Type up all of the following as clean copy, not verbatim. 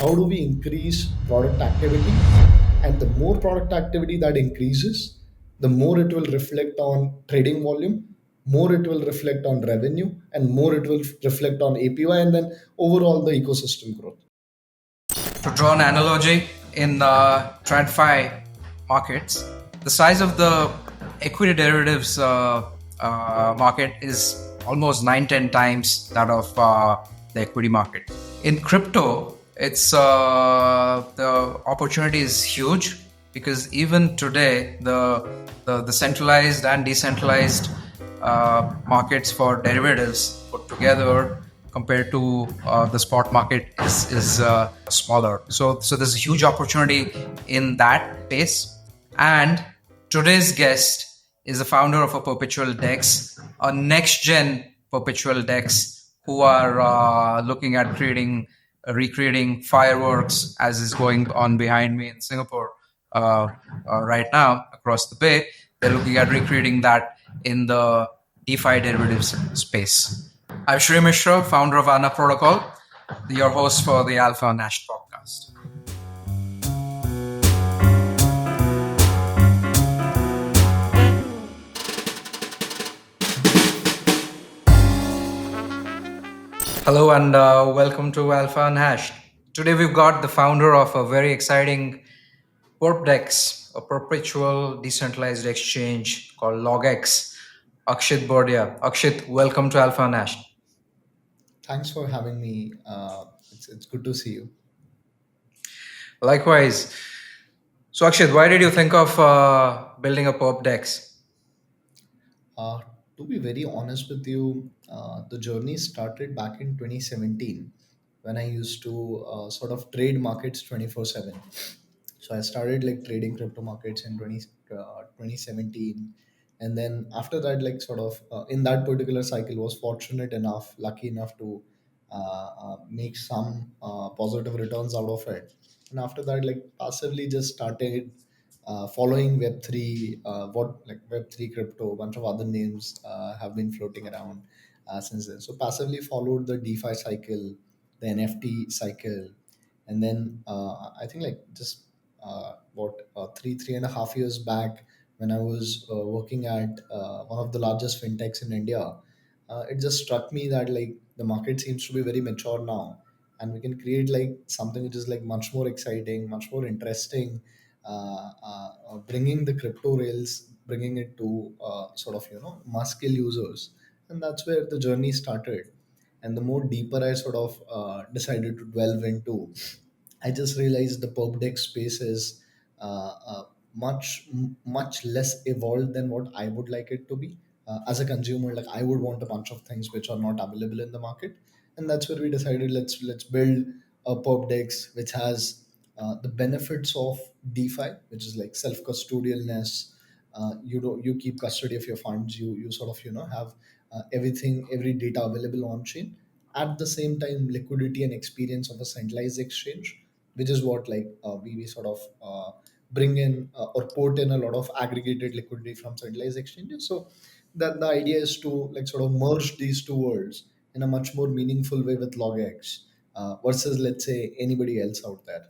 how do we increase product activity? And the more product activity that increases, the more it will reflect on trading volume, more it will reflect on revenue, and more it will reflect on APY, and then overall the ecosystem growth. To draw an analogy, in TradFi markets, the size of the equity derivatives market is almost 9-10 times that of the equity market. In crypto, it's the opportunity is huge because even today the centralized and decentralized markets for derivatives put together compared to the spot market is smaller. So there's a huge opportunity in that space. And today's guest is the founder of a Perpetual DEX, a next gen Perpetual DEX, who are looking at recreating fireworks as is going on behind me in Singapore right now across the bay. They're looking at recreating that in the DeFi derivatives space. I'm Sri Misra, founder of Aarna Protocol, your host for the Alpha Nash podcast. Hello and welcome to Alpha Nash. Today we've got the founder of a very exciting Perpdex, a perpetual decentralized exchange called LogX, Akshit Bordia. Akshit, welcome to Alpha Nash. Thanks for having me. It's good to see you. Likewise. So Akshit, why did you think of building a Perpdex? Uh, to be very honest with you, the journey started back in 2017 when I used to sort of trade markets 24/7. So I started like trading crypto markets in 2017. And then after that, like sort of in that particular cycle, was fortunate enough, lucky enough to make some positive returns out of it. And after that, like passively just started following Web3, what like Web3 crypto, a bunch of other names have been floating around since then. So passively followed the DeFi cycle, the NFT cycle, and then I think like just three and a half years back when I was working at one of the largest fintechs in India, it just struck me that like the market seems to be very mature now, and we can create like something which is like much more exciting, much more interesting, bringing the crypto rails, bringing it to sort of mass scale users, and that's where the journey started. And the more deeper I sort of decided to delve into, I just realized the PubDex space is much less evolved than what I would like it to be. As a consumer, like I would want a bunch of things which are not available in the market, and that's where we decided let's build a PubDex which has the benefits of DeFi, which is like self custodialness. You keep custody of your funds. You sort of have every data available on chain. At the same time, liquidity and experience of a centralized exchange, which is what like we sort of bring in or port in a lot of aggregated liquidity from centralized exchanges. So that the idea is to like sort of merge these two worlds in a much more meaningful way with LogX versus let's say anybody else out there.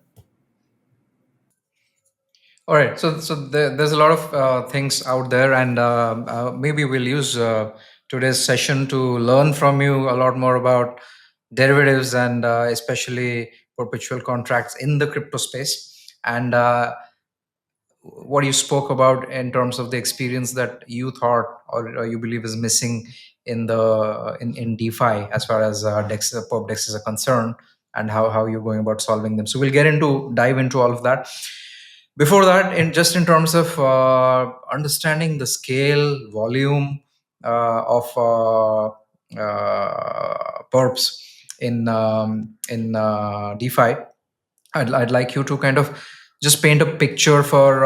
All right, so there's a lot of things out there, and maybe we'll use today's session to learn from you a lot more about derivatives and especially perpetual contracts in the crypto space, and what you spoke about in terms of the experience that you thought or you believe is missing in DeFi as far as Perp DEXs are concerned, and how you're going about solving them. So we'll dive into all of that. Before that, in terms of understanding the scale, volume of perps in DeFi, I'd like you to kind of just paint a picture for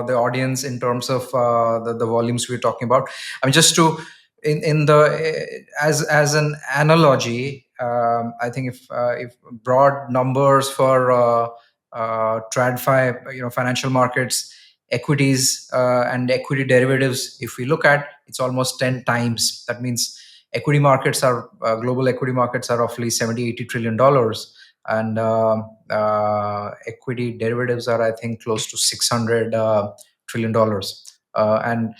the audience in terms of the volumes we're talking about. I mean, just to in the as an analogy, I think if broad numbers for TradFi, financial markets, equities and equity derivatives, if we look at, it's almost 10 times. That means global equity markets are roughly 70-80 trillion dollars, and equity derivatives are, I think, close to $600 trillion. And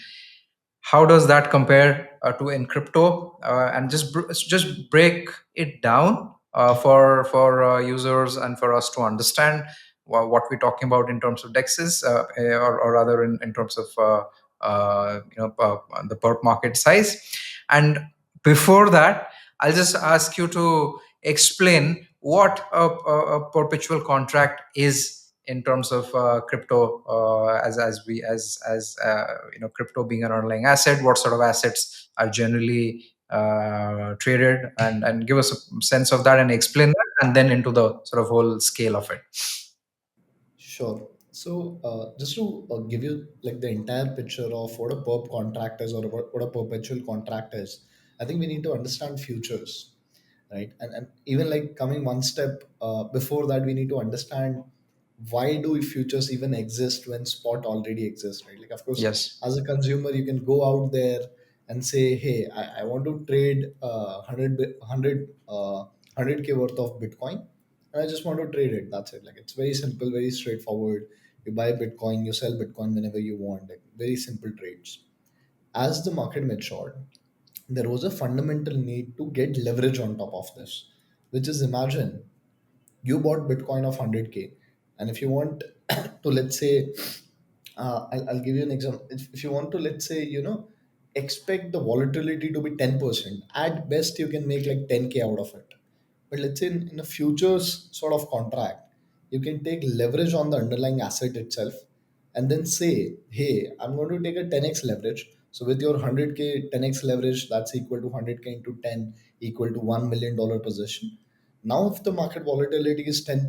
how does that compare to in crypto? And just break it down for users and for us to understand what we're talking about in terms of dexes, or rather in terms of the perp market size. And before that, I'll just ask you to explain what a perpetual contract is in terms of crypto, as crypto being an underlying asset. What sort of assets are generally traded, and give us a sense of that and explain that, and then into the sort of whole scale of it. Sure. So, just to give you like the entire picture of what a perp contract is or what a perpetual contract is, I think we need to understand futures, right? And even like coming one step before that, we need to understand why do futures even exist when spot already exists, right? Like, of course, Yes. as a consumer, you can go out there and say, hey, I want to trade 100K worth of Bitcoin, and I just want to trade it. That's it. Like, it's very simple, very straightforward. You buy Bitcoin, you sell Bitcoin whenever you want. Like, very simple trades. As the market matured, there was a fundamental need to get leverage on top of this, which is, imagine you bought Bitcoin of 100K, and if you want to, let's say, I'll give you an example. If you want to, let's say, expect the volatility to be 10%, at best you can make like 10K out of it. But let's say in a futures sort of contract, you can take leverage on the underlying asset itself and then say, hey, I'm going to take a 10x leverage. So with your 100K 10x leverage, that's equal to 100K into 10 equal to $1 million position. Now, if the market volatility is 10%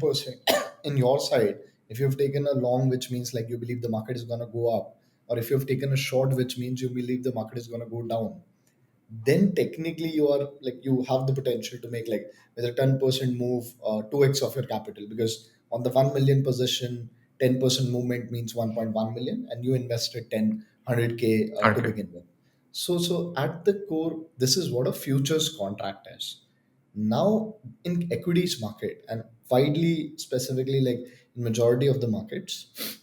in your side, if you've taken a long, which means like you believe the market is going to go up, or if you've taken a short, which means you believe the market is going to go down, then technically you are like you have the potential to make like with a 10% move 2x of your capital, because on the 1 million position 10% movement means 1.1 million and you invested 100K to Okay. begin with. So at the core, this is what a futures contract is. Now in equities market and widely specifically like in majority of the markets,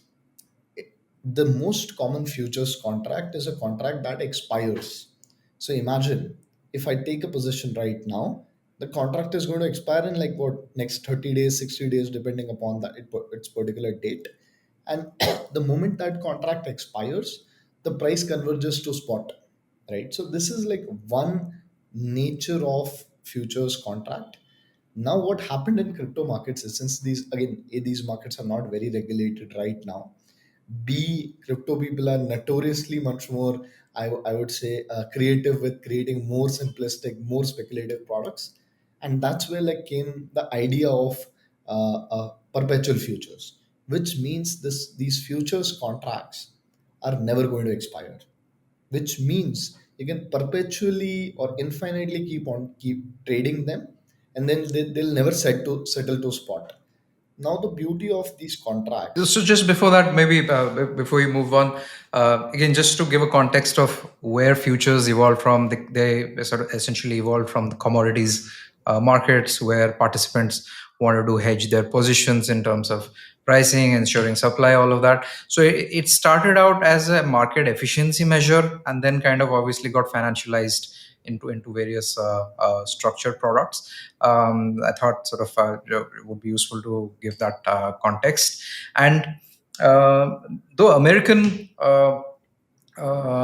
the most common futures contract is a contract that expires. So imagine if I take a position right now, the contract is going to expire in like what next 30 days, 60 days, depending upon its particular date. And the moment that contract expires, the price converges to spot, right? So this is like one nature of futures contract. Now, what happened in crypto markets is since these again these markets are not very regulated right now, B, crypto people are notoriously much more, I would say, creative with creating more simplistic, more speculative products. And that's where like came the idea of perpetual futures, which means these futures contracts are never going to expire, which means you can perpetually or infinitely keep trading them, and then they'll never settle to spot. Now the beauty of these contracts. So just before that, maybe before you move on, again, just to give a context of where futures evolved from, they sort of essentially evolved from the commodities markets, where participants wanted to hedge their positions in terms of pricing, ensuring supply, all of that. So it started out as a market efficiency measure, and then kind of obviously got financialized into various structured products. I thought sort of it would be useful to give that context. And uh, though American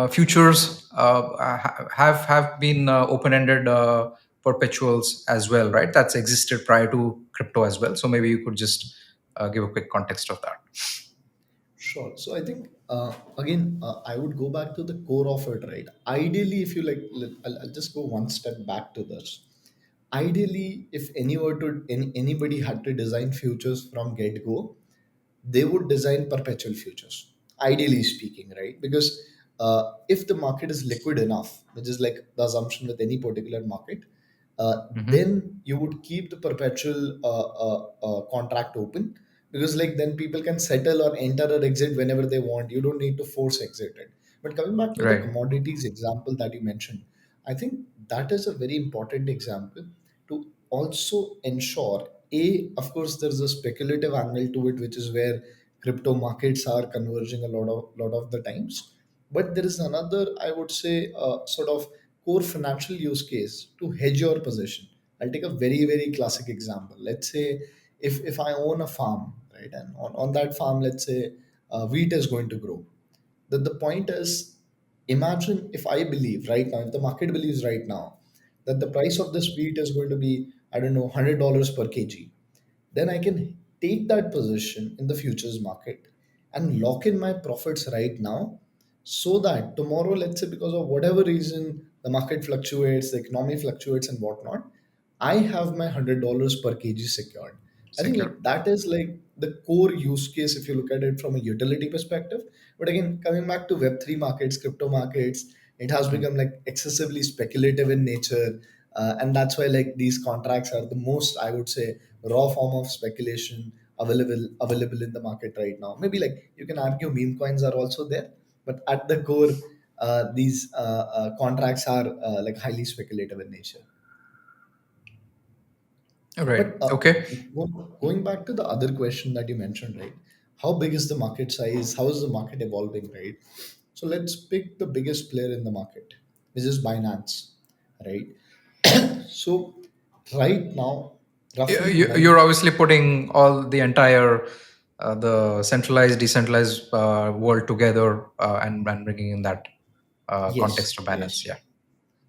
futures have been open-ended perpetuals as well, right? That's existed prior to crypto as well. So maybe you could just give a quick context of that. Sure. So I think again, I would go back to the core of it, right? Ideally, if you like, I'll just go one step back to this. Ideally, if anybody had to design futures from get go, they would design perpetual futures, ideally speaking, right? Because if the market is liquid enough, which is like the assumption with any particular market, Hmm. then you would keep the perpetual contract open, because like then people can settle or enter or exit whenever they want. You don't need to force exit it. But coming back to the Right. commodities example that you mentioned, I think that is a very important example to also ensure Of course, there's a speculative angle to it, which is where crypto markets are converging a lot of the times. But there is another, I would say, sort of core financial use case to hedge your position. I'll take a very classic example. Let's say if I own a farm, right, and on that farm, let's say wheat is going to grow. The point is, imagine if I believe right now, if the market believes right now that the price of this wheat is going to be, I don't know, $100 per kg, then I can take that position in the futures market and lock in my profits right now, so that tomorrow, let's say, because of whatever reason, the market fluctuates, the economy fluctuates, and whatnot, I have my $100 per kg secured. I think Secure. like that is like the core use case if you look at it from a utility perspective. But again, coming back to Web3 markets, crypto markets, it has Mhm. become like excessively speculative in nature. And that's why like these contracts are the most, I would say, raw form of speculation available in the market right now. Maybe like you can argue meme coins are also there, but at the core, these contracts are like highly speculative in nature. Right. But Okay. going back to the other question that you mentioned, right? How big is the market size? How is the market evolving, right? So let's pick the biggest player in the market, which is Binance, right? So right now, roughly You're 90. obviously putting all the entire the centralized, decentralized world together and bringing in that context Yes, of yes. balance. Yeah.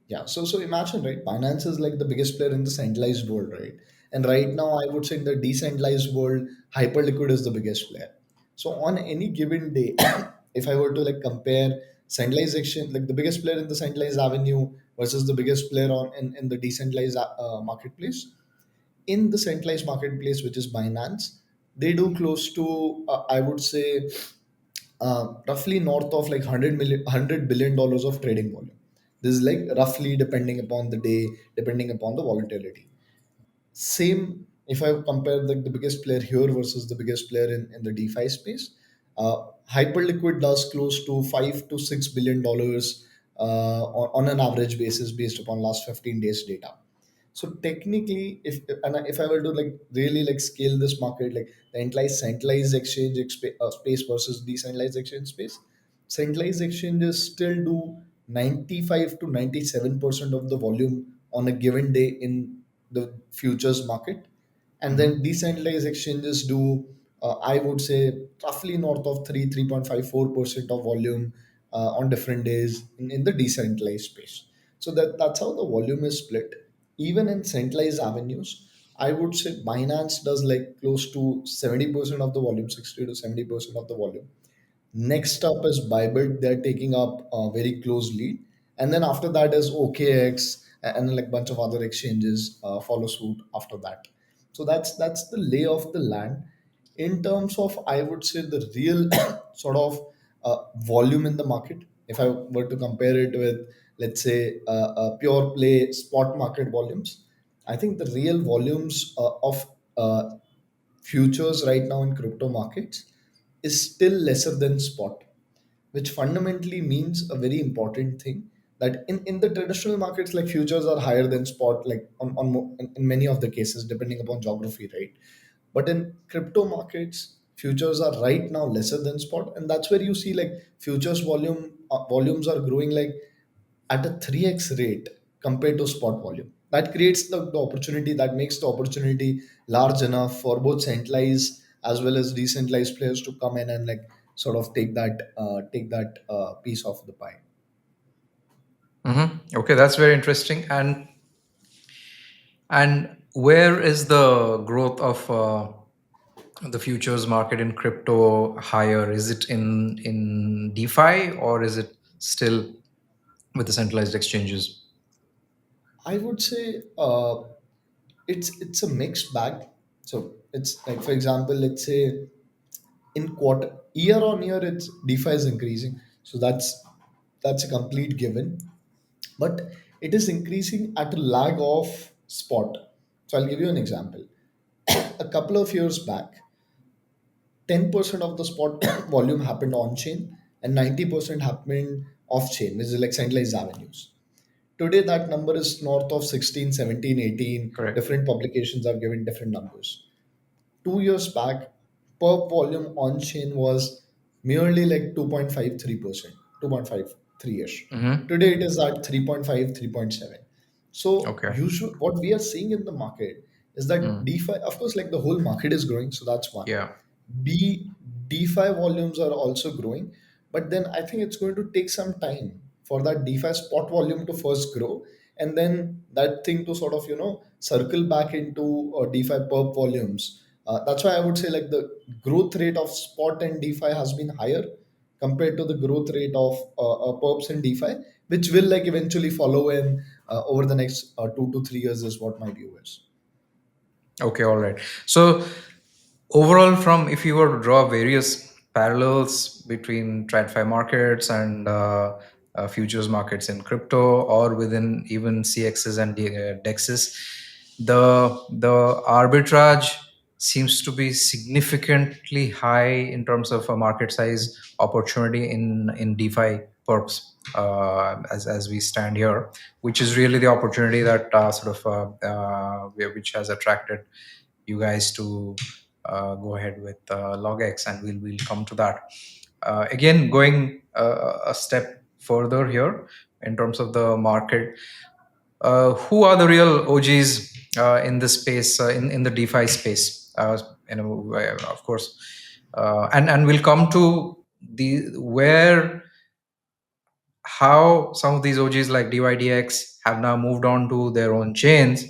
Yeah, so imagine, right? Binance is like the biggest player in the centralized world, right? And right now, I would say in the decentralized world, HyperLiquid is the biggest player. So on any given day, if I were to like compare centralized exchange, like the biggest player in the centralized avenue versus the biggest player in the decentralized marketplace, in the centralized marketplace, which is Binance, they do close to, I would say, roughly north of like 100 billion dollars of trading volume. This is like roughly depending upon the day, depending upon the volatility. Same if I compare the biggest player here versus the biggest player in the DeFi space. Hyperliquid does close to 5 to 6 billion dollars on an average basis based upon last 15 days data. So technically, if I were to like really like scale this market, like the entire centralized space versus decentralized exchange space, centralized exchanges still do 95 to 97% of the volume on a given day in the futures market, and Hmm. then decentralized exchanges do, I would say, roughly north of 3.54% of volume on different days in the decentralized space. So that's how the volume is split. Even in centralized avenues, I would say Binance does like close to 70% of the volume, 60 to 70% of the volume. Next up is Bybit. They're taking up a very close lead. And then after that is OKX, and then like bunch of other exchanges follow suit after that. So that's the lay of the land. In terms of, I would say, the real sort of volume in the market, if I were to compare it with, let's say, pure play spot market volumes, I think the real volumes of uh, futures right now in crypto markets is still lesser than spot, which fundamentally means a very important thing, that in the traditional markets, like futures are higher than spot, like in many of the cases, depending upon geography, right? But in crypto markets, futures are right now lesser than spot, and that's where you see like futures volumes are growing like at a 3x rate compared to spot volume. That creates the opportunity, that makes the opportunity large enough for both centralized as well as decentralized players to come in and like sort of take that piece of the pie. Okay, that's very interesting. And where is the growth of the futures market in crypto higher? Is it in DeFi or is it still with the centralized exchanges? I would say it's a mixed bag. So it's like, for example, let's say in quarter year on year, it's DeFi is increasing. So that's a complete given, but it is increasing at a lag of spot. So I'll give you an example. A couple of years back, 10% of the spot volume happened on chain and 90% happened off chain, which is like centralized avenues. Today that number is north of 16, 17, 18. Correct. Different publications have given different numbers. 2 years back, per volume on chain was merely like 2.53%, 2.53ish. Mm-hmm. Today it is at 3.5, 3.7. So Okay. usually what we are seeing in the market is that Mm. DeFi, of course, like the whole market is growing, so that's one. Yeah. B, DeFi volumes are also growing, but then I think it's going to take some time for that DeFi spot volume to first grow, and then that thing to sort of circle back into DeFi perp volumes. That's why I would say like the growth rate of spot and DeFi has been higher compared to the growth rate of perps and DeFi, which will like eventually follow in over the next 2 to 3 years is what my view is. Okay. All right. So overall, from if you were to draw various parallels between TradFi markets and futures markets in crypto, or within even CXs and DEXs, the arbitrage seems to be significantly high in terms of a market size opportunity in DeFi perps, as we stand here, which is really the opportunity that which has attracted you guys to go ahead with LogX, and we'll come to that. Again, going a step further here in terms of the market, who are the real OGs in this space, in the DeFi space? Of course, and we'll come to the where how some of these OGs like DYDX have now moved on to their own chains,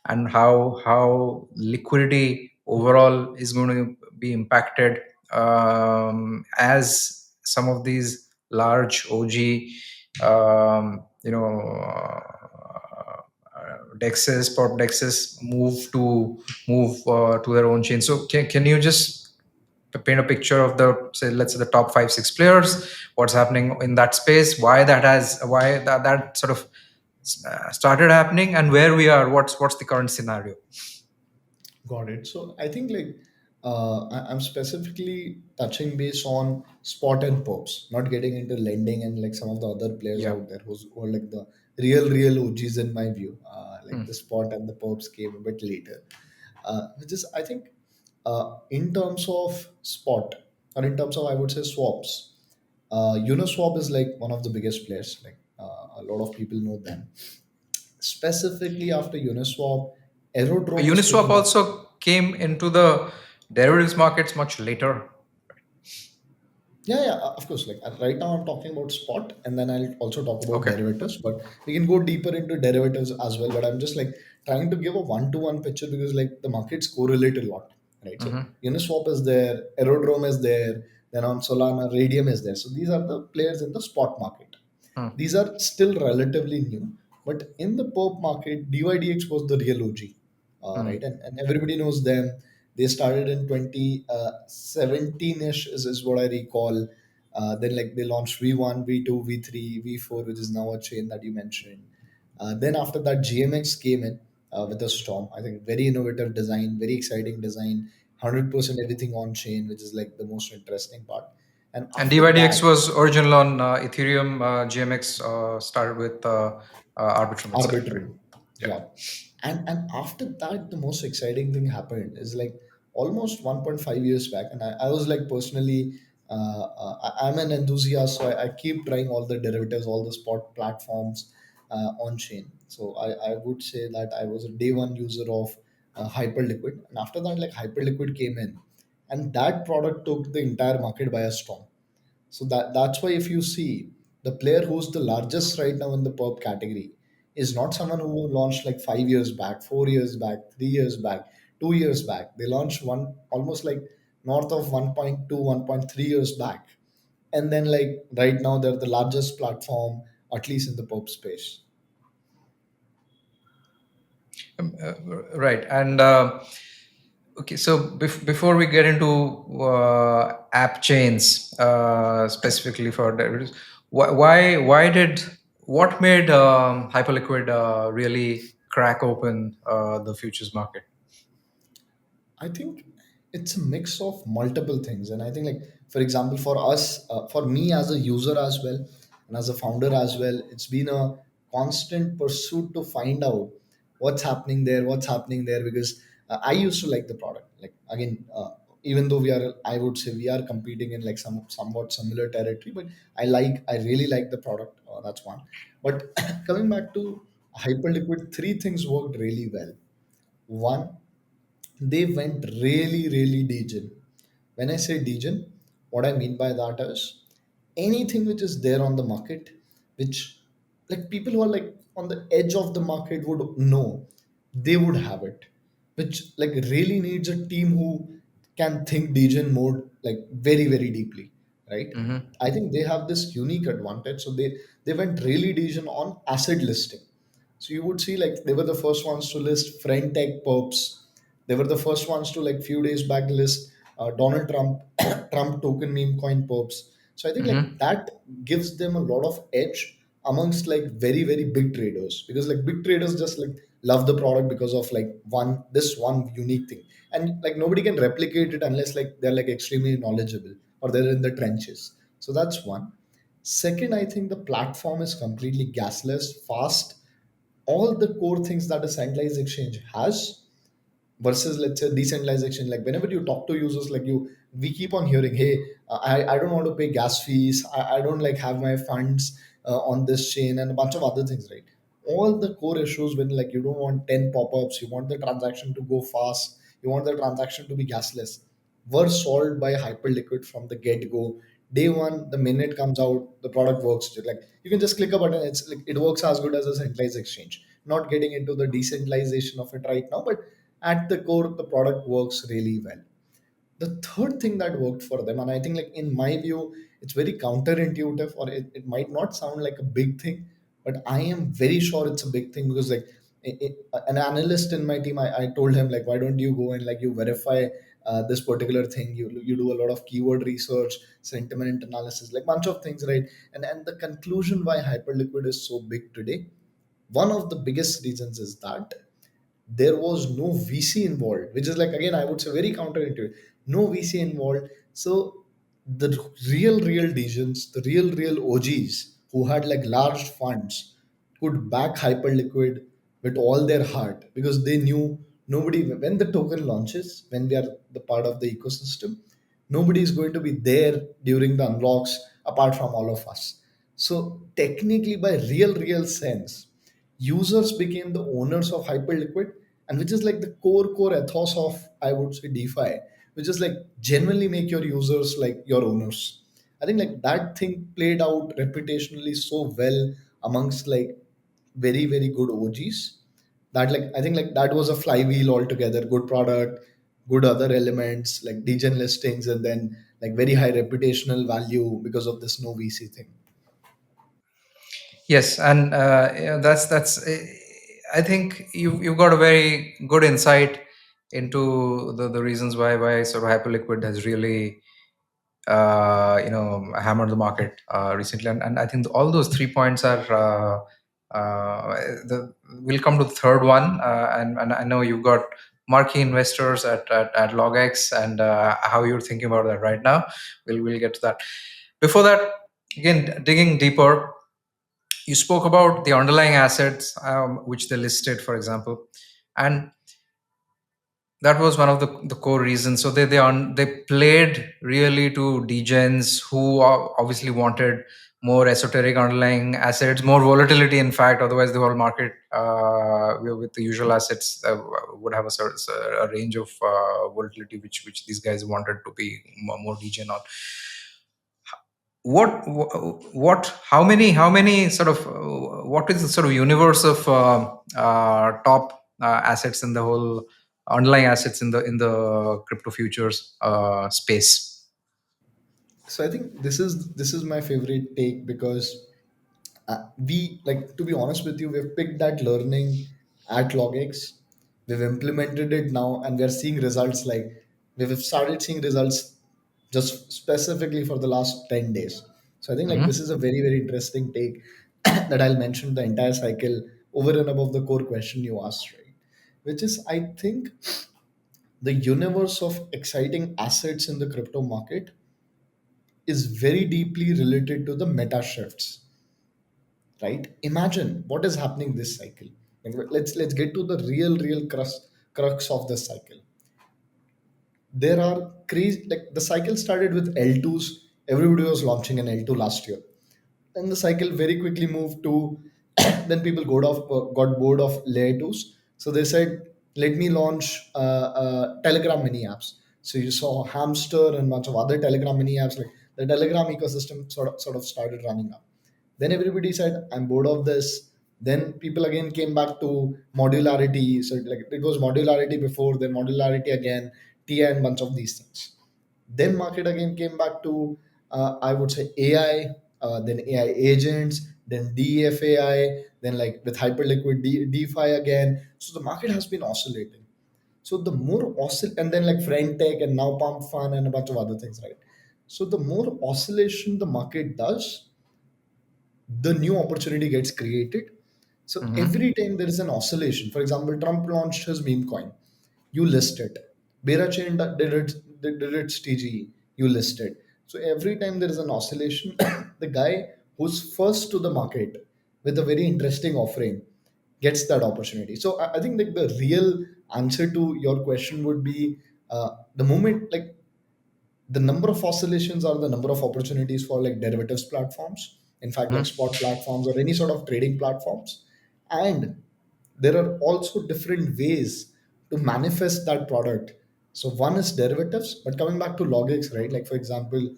and how liquidity overall is going to be impacted as some of these large OG dexes, pop dexes move to their own chain. So can you just to paint a picture of the, say, let's say the top 5 6 players, what's happening in that space, why that sort of started happening, and where we are, what's the current scenario? Got it. So I think like I'm specifically touching base on spot and perps, not getting into lending and like some of the other players Yeah. out there who are like the real OGs in my view. Like Hmm. the spot and the perps came a bit later. Which is I think in terms of spot or in terms of I would say swaps, Uniswap is like one of the biggest players. Like a lot of people know them. Specifically after Uniswap, Aerodrome is Uniswap picking up. also came into the derivatives markets much later. Yeah, of course. Like right now, I'm talking about spot, and then I'll also talk about Okay. derivatives. But we can go deeper into derivatives as well. But I'm just like trying to give a one-to-one picture because like the markets correlate a lot, right? So Hmm. Uniswap is there, Aerodrome is there, then on Solana, Radium is there. So these are the players in the spot market. Hmm. These are still relatively new, but in the perp market, DYDX was the real OG, Hmm. right? And everybody knows them. They started in 2017-ish is what I recall. Then like they launched V1, V2, V3, V4, which is now a chain that you mentioned. Then after that, GMX came in with a storm. I think very innovative design, very exciting design, 100% everything on chain, which is like the most interesting part. And And after DYDX that, was original on Ethereum. GMX started with Arbitrum itself, right? Arbitrum. Yeah. Yeah. And after that, the most exciting thing happened is like almost 1.5 years back. And I was like personally, I'm an enthusiast. So I keep trying all the derivatives, all the spot platforms on chain. So I would say that I was a day one user of HyperLiquid. And after that, like HyperLiquid came in. And that product took the entire market by a storm. So that's why if you see the player who's the largest right now in the perp category is not someone who launched like 5 years back, 4 years back, 3 years back, 2 years back. They launched one almost like north of 1.2, 1.3 years back. And then like right now they're the largest platform, at least in the perp space. Right. And okay, so before we get into app chains, specifically for derivatives, why did what made Hyperliquid really crack open the futures market? I think it's a mix of multiple things, and I think like for example, for us, for me as a user as well, and as a founder as well, it's been a constant pursuit to find out what's happening there, because I used to like the product. Like again, even though I would say we are competing in like somewhat similar territory, but I really like the product. That's one. But coming back to Hyperliquid, three things worked really well. One, they went really, really degen. When I say degen, what I mean by that is anything which is there on the market, which like people who are like on the edge of the market would know, they would have it. Which like really needs a team who can think degen mode like very, very deeply, right? Mm-hmm. I think they have this unique advantage. So they went really degen on asset listing. So you would see like they were the first ones to list friend tech perps. They were the first ones to like few days back list Donald Trump Trump token meme coin perps. So I think like Mm-hmm. that gives them a lot of edge amongst like very, very big traders, because like big traders just like love the product because of like one unique thing, and like nobody can replicate it unless like they're like extremely knowledgeable or they're in the trenches. So that's one. Second, I think the platform is completely gasless, fast, all the core things that a centralized exchange has versus let's say decentralization. Like whenever you talk to users, like you we keep on hearing, hey, I don't want to pay gas fees, I don't like have my funds on this chain and a bunch of other things, right? All the core issues when like you don't want 10 pop-ups, you want the transaction to go fast, you want the transaction to be gasless, were solved by Hyperliquid from the get-go. Day one, the minute comes out, the product works. Like you can just click a button, it's like it works as good as a centralized exchange. Not getting into the decentralization of it right now, but at the core, the product works really well. The third thing that worked for them, and I think like in my view, it's very counterintuitive, or it might not sound like a big thing, but I am very sure it's a big thing, because like an analyst in my team, I told him like, why don't you go and like you verify this particular thing, you do a lot of keyword research, sentiment analysis, like bunch of things, right? And the conclusion why Hyperliquid is so big today, one of the biggest reasons is that there was no VC involved, which is like again I would say very counterintuitive. No VC involved. So the real Degens, the real OGs who had like large funds could back Hyperliquid with all their heart, because they knew nobody, when the token launches, when we are the part of the ecosystem, nobody is going to be there during the unlocks apart from all of us. So technically, by real sense, users became the owners of Hyperliquid, and which is like the core ethos of, I would say, DeFi, which is like genuinely make your users like your owners. I think like that thing played out reputationally so well amongst like very good OGs, that like I think like that was a flywheel altogether. Good product, good other elements like degen listings, and then like very high reputational value because of this no VC thing. Yes, and yeah, that's. I think you've got a very good insight into the reasons why sort of Hyperliquid has really hammered the market recently, and I think all those 3 points are. We'll come to the third one, and I know you've got marquee investors at LogX, and how you're thinking about that right now. We'll get to that. Before that, again, digging deeper, you spoke about the underlying assets which they listed, for example, and that was one of the core reasons. So they played really to degens who obviously wanted more esoteric underlying assets, more volatility. In fact, otherwise the whole market with the usual assets would have a sort a range of volatility, which these guys wanted to be more degen on. What how many sort of what is the sort of universe of top assets in the whole underlying assets in the crypto futures space? So I think this is my favorite take, because we like, to be honest with you, we've picked that learning at LogX, we've implemented it now, and we're seeing results. Like we've started seeing results just specifically for the last 10 days. So I think like Hmm. this is a very interesting take that I'll mention the entire cycle over and above the core question you asked, right? Which is, I think, the universe of exciting assets in the crypto market is very deeply related to the meta shifts. right? Imagine what is happening this cycle. And let's get to the real crux of this cycle. There are crazy, like the cycle started with L2s. Everybody was launching an L2 last year. Then the cycle very quickly moved to then people got bored of layer 2s. So they said, let me launch Telegram mini apps. So you saw Hamster and bunch of other Telegram mini apps. Like the Telegram ecosystem sort of started running up. Then everybody said, I'm bored of this. Then people again came back to modularity. So like it was modularity before, then modularity again, TI and bunch of these things. Then market again came back to I would say AI, then AI agents, then DFAI, then like with HyperLiquid DeFi again. So the market has been oscillating. So the more and then like friend tech and now pump fun and a bunch of other things, right? So the more oscillation the market does, the new opportunity gets created. So Mm-hmm. every time there is an oscillation, for example, Trump launched his meme coin, you list it. Bera chain did its TGE, you list it. So every time there is an oscillation, the guy who's first to the market with a very interesting offering gets that opportunity. So I think like the real answer to your question would be the moment like the number of oscillations are the number of opportunities for like derivatives platforms, in fact like spot platforms or any sort of trading platforms. And there are also different ways to manifest that product. So one is derivatives, but coming back to LogX, right? Like for example,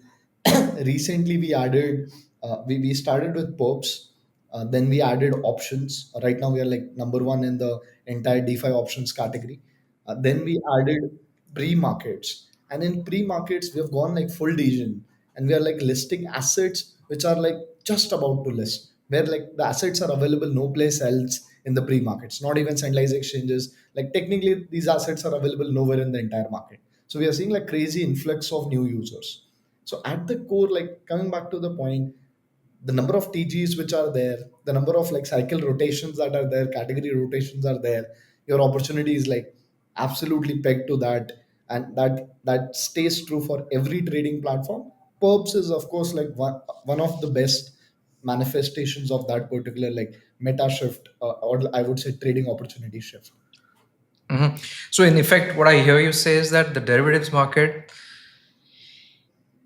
recently we added we started with Perps, then we added options. Right now we are like number one in the entire DeFi options category. Then we added pre-markets, and in pre-markets we have gone like full Degen, and we are like listing assets which are like just about to list, where like the assets are available no place else in the pre-markets, not even centralized exchanges. Like technically these assets are available nowhere in the entire market. So we are seeing like crazy influx of new users. So at the core, like coming back to the point, the number of TGs which are there, the number of like cycle rotations that are there, category rotations are there, your opportunity is like absolutely pegged to that, and that stays true for every trading platform. Perps is of course like one of the best manifestations of that particular like meta shift, or I would say trading opportunity shift. Mm-hmm. So, in effect, what I hear you say is that the derivatives market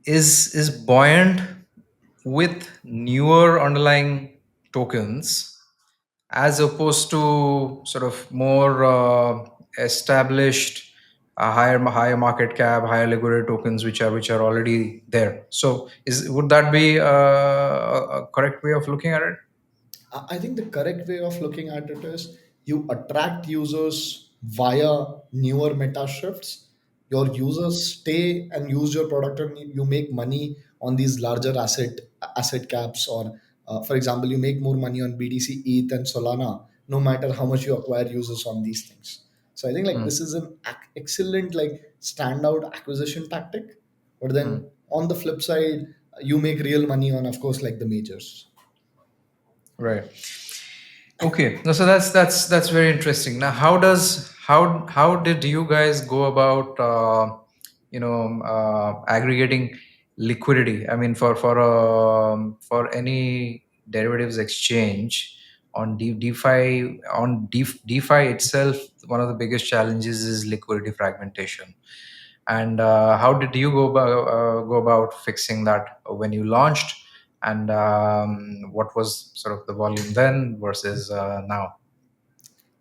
is buoyant with newer underlying tokens as opposed to sort of more established, higher market cap, higher liquidity tokens, which are already there. So, is would that be a correct way of looking at it? I think the correct way of looking at it is you attract users via newer meta shifts. Your users stay and use your product, and you make money on these larger asset caps. Or, for example, you make more money on BTC, ETH, and Solana, no matter how much you acquire users on these things. So I think like Mm, this is an excellent like standout acquisition tactic. But then mm. on the flip side, you make real money on, of course, like the majors. Right. Okay, no, so that's very interesting. Now, how did you guys go about aggregating liquidity? I mean, for any derivatives exchange on DeFi DeFi itself, one of the biggest challenges is liquidity fragmentation. And how did you go about fixing that when you launched? And what was sort of the volume then versus now?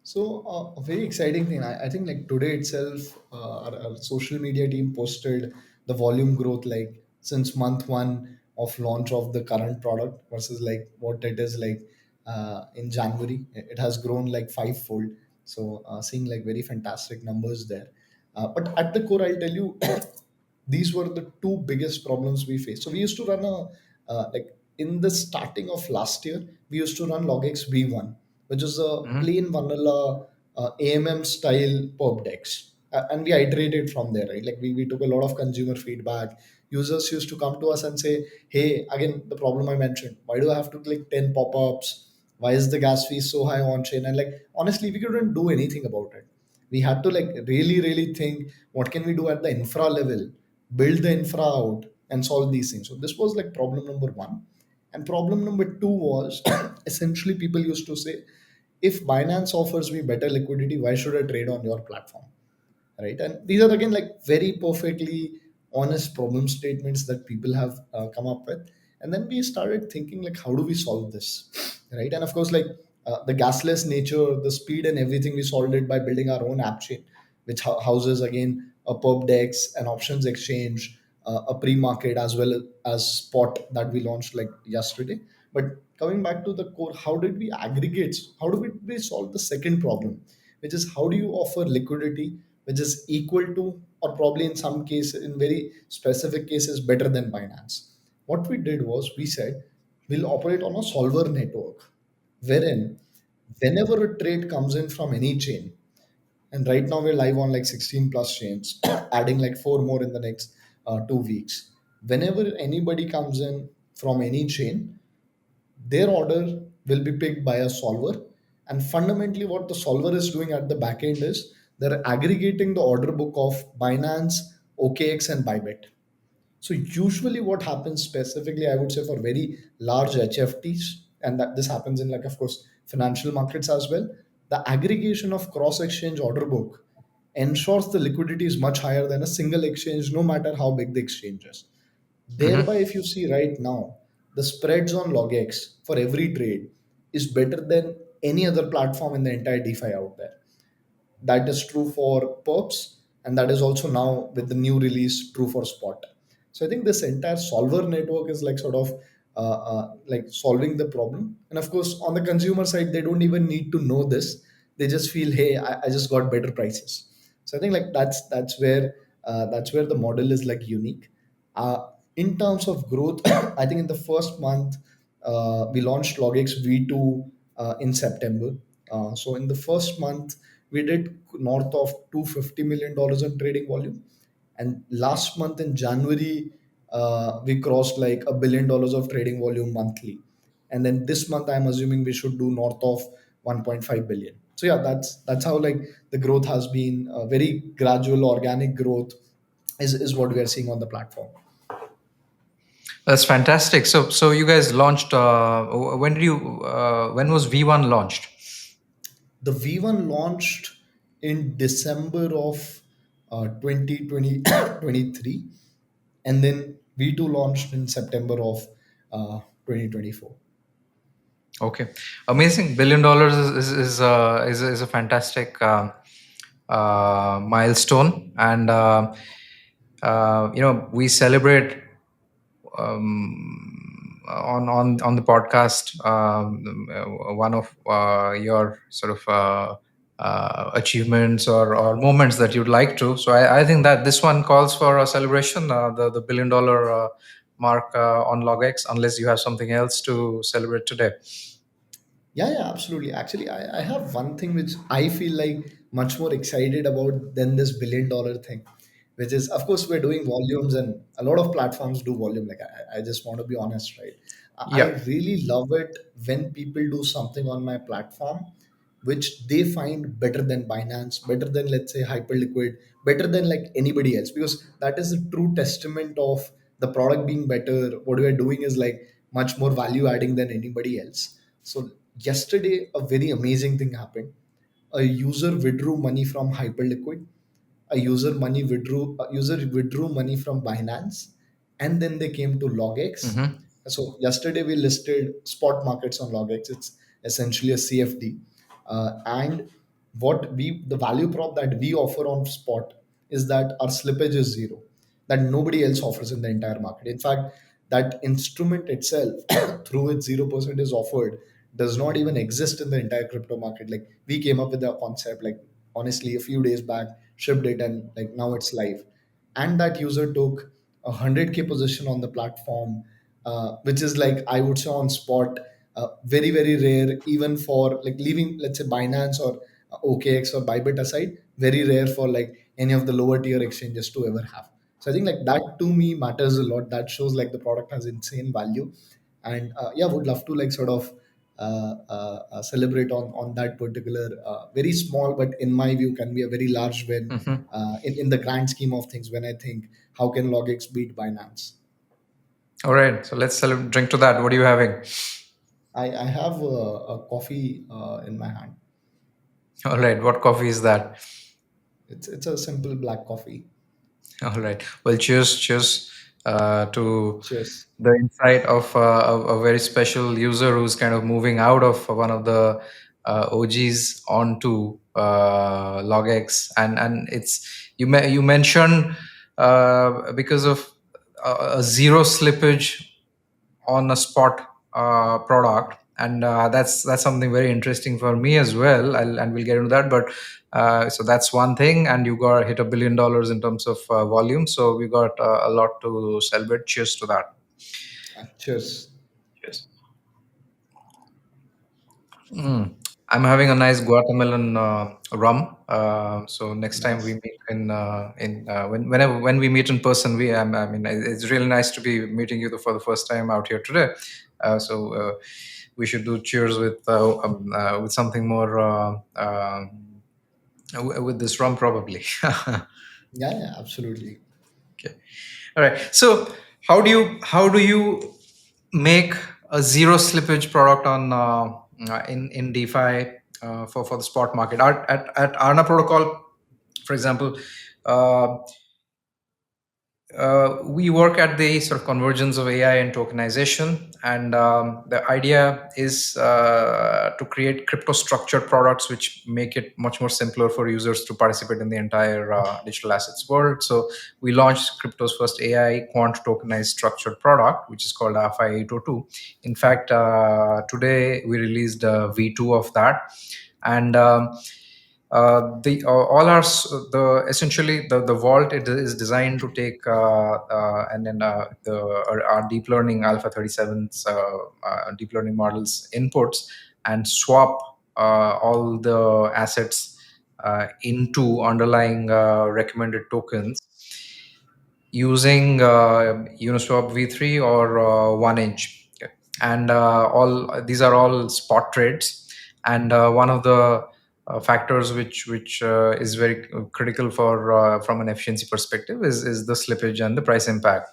So a very exciting thing. I think like today itself, our social media team posted the volume growth like since month one of launch of the current product versus like what it is like in January. It has grown like fivefold. So seeing like very fantastic numbers there. But at the core, I'll tell you, these were the two biggest problems we faced. So we used to run like in the starting of last year, we used to run LogX V1, which is a Mhm. plain vanilla AMM style perp decks. And we iterated from there, right? Like we took a lot of consumer feedback. Users used to come to us and say, hey, again, the problem I mentioned, why do I have to click 10 pop ups? Why is the gas fee so high on chain? And like, honestly, we couldn't do anything about it. We had to like really think, what can we do at the infra level, build the infra out and solve these things. So this was like problem number one. And problem number two was essentially people used to say, if Binance offers me better liquidity, why should I trade on your platform? Right? And these are again like very perfectly honest problem statements that people have come up with. And then we started thinking like, how do we solve this? Right? And of course, like the gasless nature, the speed and everything, we solved it by building our own app chain, which houses again a perp dex, an options exchange, a pre-market, as well as spot that we launched like yesterday. But coming back to the core, how did we aggregate? How do we solve the second problem, which is how do you offer liquidity which is equal to, or probably in some cases, in very specific cases, better than Binance? What we did was we said we'll operate on a solver network, wherein whenever a trade comes in from any chain, and right now we're live on like 16 plus chains, adding like four more in the next 2 weeks. Whenever anybody comes in from any chain, their order will be picked by a solver. And fundamentally, what the solver is doing at the back end is they're aggregating the order book of Binance, OKX, and Bybit. So usually what happens specifically, I would say for very large HFTs, and that this happens in like of course financial markets as well, the aggregation of cross exchange order book ensures the liquidity is much higher than a single exchange, no matter how big the exchange is. Hmm. Thereby, if you see right now, the spreads on LogX for every trade is better than any other platform in the entire DeFi out there. That is true for Perps, and that is also now with the new release true for Spot. So I think this entire solver network is like sort of like solving the problem. And of course, on the consumer side, they don't even need to know this. They just feel, hey, I just got better prices. So I think like that's where the model is like unique. In terms of growth, I think in the first month we launched LogX V2 in September. So in the first month we did north of $250 million in trading volume, and last month in January we crossed like $1 billion of trading volume monthly, and then this month I'm assuming we should do north of 1.5 billion. So yeah, that's how like the growth has been, very gradual organic growth is what we are seeing on the platform. That's fantastic. So you guys launched. When did you? When was V1 launched? The V1 launched in December of 2020 and then V2 launched in September of 2024. Okay, amazing. $1 billion is a fantastic milestone, and we celebrate on the podcast one of your sort of achievements or moments that you'd like to. So I think that this one calls for a celebration, the $1 billion mark on LogX, unless you have something else to celebrate today. Yeah, absolutely. Actually, I have one thing which I feel like much more excited about than this $1 billion thing, which is, of course, we're doing volumes and a lot of platforms do volume. Like, I just want to be honest, right? I Yeah. really love it when people do something on my platform which they find better than Binance, better than, let's say, Hyperliquid, better than like anybody else, because that is a true testament of the product being better. What we are doing is like much more value adding than anybody else. So yesterday, a very amazing thing happened. A user withdrew money from Hyperliquid. A user withdrew money from Binance, and then they came to LogX. Hmm. So yesterday we listed spot markets on LogX. It's essentially a CFD, and the value prop that we offer on spot is that our slippage is zero, that nobody else offers in the entire market. In fact, that instrument itself, through its 0% is offered, does not even exist in the entire crypto market. Like we came up with the concept, like honestly, a few days back, shipped it, and like now it's live. And that user took 100K position on the platform, which is like I would say on spot, very very rare, even for like leaving, let's say, Binance or OKX or Bybit aside, very rare for like any of the lower tier exchanges to ever have. So I think like that to me matters a lot. That shows like the product has insane value, and yeah, would love to like sort of celebrate on that particular very small, but in my view can be a very large win Hmm. in the grand scheme of things when I think how can LogX beat Binance. All right. So let's drink to that. What are you having? I have a coffee in my hand. All right. What coffee is that? It's a simple black coffee. All right. Well, cheers to Cheers. the insight of a very special user who's kind of moving out of one of the OGs onto LogX, and it's you mentioned because of a zero slippage on a spot product, and that's something very interesting for me as well. And we'll get into that, but so that's one thing. And you got hit $1 billion in terms of volume, so we got a lot to celebrate. Cheers to that. Cheers. Cheers. Mm. I'm having a nice Guatemalan rum. So next time we Nice. meet when we meet in person, I mean it's really nice to be meeting you for the first time out here today. So we should do cheers with something more with this rum probably. Yeah, yeah, absolutely. Okay. All right. So how do you make a zero slippage product on in DeFi for the spot market? At Arna protocol, for example, uh, we work at the sort of convergence of AI and tokenization, and the idea is to create crypto structured products which make it much more simpler for users to participate in the entire digital assets world. So we launched crypto's first AI quant tokenized structured product, which is called AFI 802. In fact, today we released V2 of that, and the all our the essentially the vault, it is designed to take and then our deep learning alpha 37's deep learning models inputs and swap all the assets into underlying recommended tokens using Uniswap V3 or 1inch. Okay. And all these are all spot trades. And one of the factors which is very critical for from an efficiency perspective is the slippage and the price impact.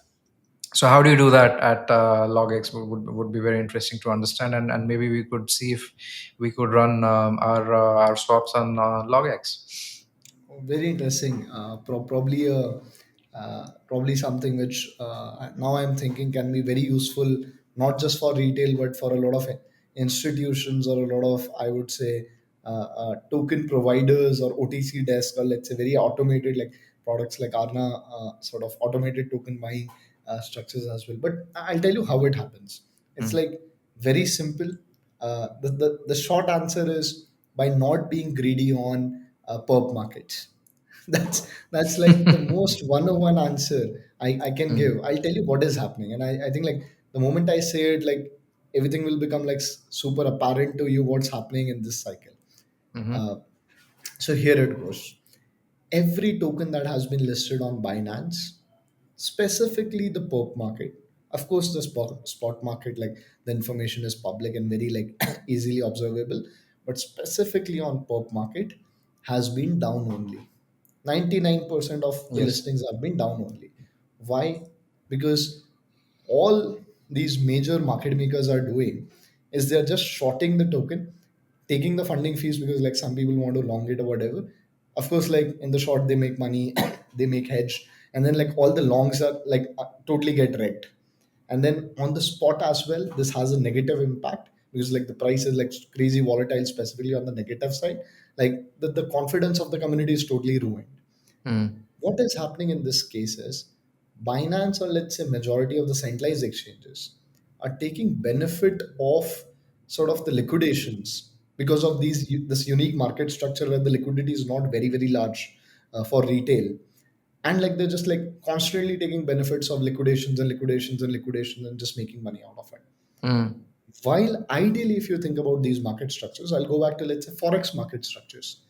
So how do you do that at LogX would be very interesting to understand, and maybe we could see if we could run our swaps on LogX. Very interesting. Probably something which now I'm thinking can be very useful, not just for retail, but for a lot of institutions or a lot of, I would say, token providers or OTC desks, or let's say very automated like products like Arna, sort of automated token buying structures as well. But I'll tell you how it happens. It's Mm. like very simple. The short answer is by not being greedy on perp markets. That's like the most one-on-one answer I can Mm. give. I'll tell you what is happening, and I think like the moment I say it, like everything will become like super apparent to you what's happening in this cycle. Mhm. Uh, so here it goes. Every token that has been listed on Binance, specifically the perp market, of course the spot market, like the information is public and very like easily observable, but specifically on perp market has been down only. 99% of the Yes. listings have been down only. Why? Because all these major market makers are doing is they're just shorting the token, taking the funding fees because like some people want to long it or whatever. Of course, like in the short they make money, they make hedge, and then like all the longs are like totally get wrecked. And then on the spot as well, this has a negative impact because like the price is like crazy volatile, specifically on the negative side. Like the confidence of the community is totally ruined. Mm. What is happening in this case is Binance, or let's say majority of the centralized exchanges, are taking benefit of sort of the liquidations because of this unique market structure where the liquidity is not very large for retail, and like they're just like constantly taking benefits of liquidations and liquidations and liquidations and just making money out of it. Mm. While ideally, if you think about these market structures, I'll go back to let's say forex market structures.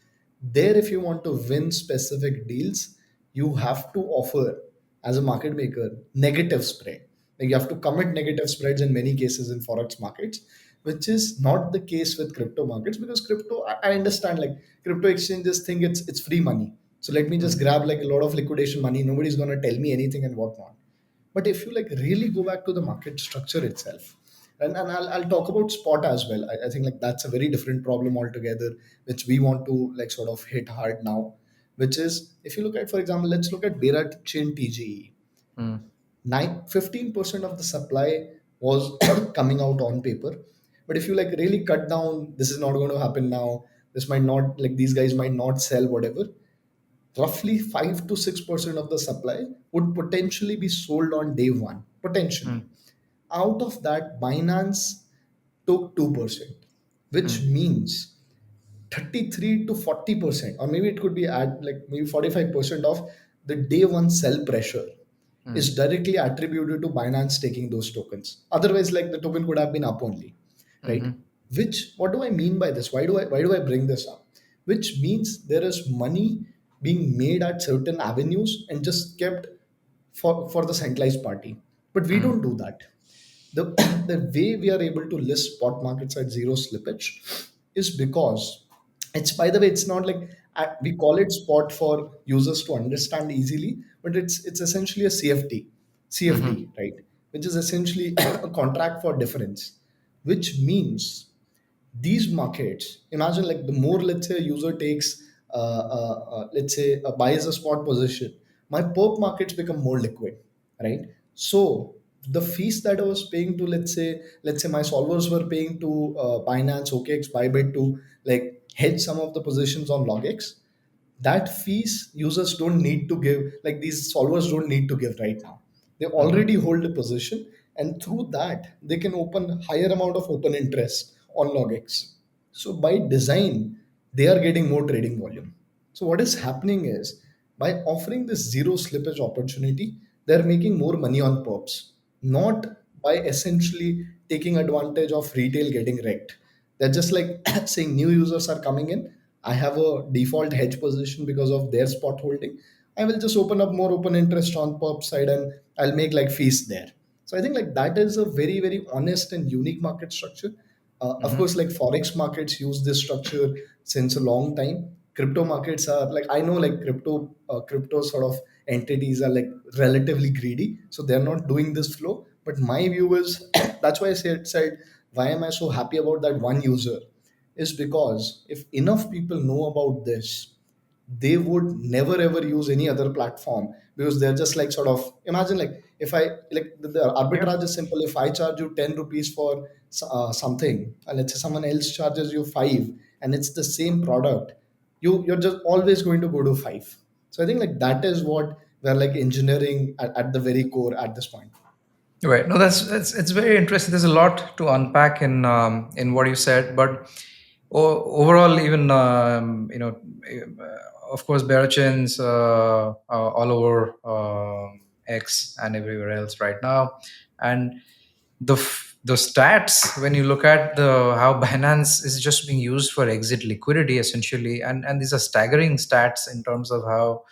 There, if you want to win specific deals, you have to offer as a market maker negative spread. Like you have to commit negative spreads in many cases in forex markets, which is not the case with crypto markets because crypto, I understand like crypto exchanges think it's free money. So let me just Mm. grab like a lot of liquidation money. Nobody's gonna tell me anything and whatnot. But if you like really go back to the market structure itself, and I'll talk about spot as well. I think like that's a very different problem altogether, which we want to like sort of hit hard now, which is if you look at, for example, let's look at Bera chain TGE. Mm, 15% of the supply was coming out on paper. But if you like really cut down, this is not going to happen now. This might not, like these guys might not sell whatever. Roughly 5 to 6% of the supply would potentially be sold on day one, potentially. mm, Out of that, Binance took 2%, which mm, means 33 to 40%, or maybe it could be at like maybe 45% of the day one sell pressure mm, is directly attributed to Binance taking those tokens. Otherwise, like the token could have been up only, right? mhm, Which, what do I mean by this? Why do I bring this up? Which means there is money being made at certain avenues and just kept for the centralized party. But we mm, don't do that. The the way we are able to list spot markets at zero slippage is because it's, by the way, it's not like we call it spot for users to understand easily, but it's essentially a CFD, mhm, right? Which is essentially a contract for difference, which means these markets, imagine like the more, let's say, a user takes let's say buys a spot position, my perp markets become more liquid, right? So the fees that I was paying to, let's say my solvers were paying to Binance, OKX, Bybit to like hedge some of the positions on LogX, that fees users don't need to give, like these solvers don't need to give right now. They mhm, already hold a position, and through that they can open higher amount of open interest on LogX. So by design, they are getting more trading volume. So what is happening is, by offering this zero slippage opportunity, they're making more money on perps, not by essentially taking advantage of retail getting wrecked. They're just like saying new users are coming in. I have a default hedge position because of their spot holding. I will just open up more open interest on perp side and I'll make like fees there. So I think like that is a very, very honest and unique market structure. Of mhm. course, like forex markets use this structure since a long time. Crypto markets are like, I know like crypto sort of entities are like relatively greedy, so they're not doing this flow. But my view is that's why I said why am I so happy about that one user is because if enough people know about this, they would never ever use any other platform, because they're just like sort of, imagine like if I like the Yeah. arbitrage is simple. If I charge you 10 rupees for something, and let's say someone else charges you 5, and it's the same product, you're just always going to go to 5. So I think like that is what we're like engineering at the very core at this point. Right. No, that's it's very interesting. There's a lot to unpack in what you said, but overall, even of course, Barachins all over X and everywhere else right now, and the stats when you look at the how Binance is just being used for exit liquidity essentially, and these are staggering stats in terms of how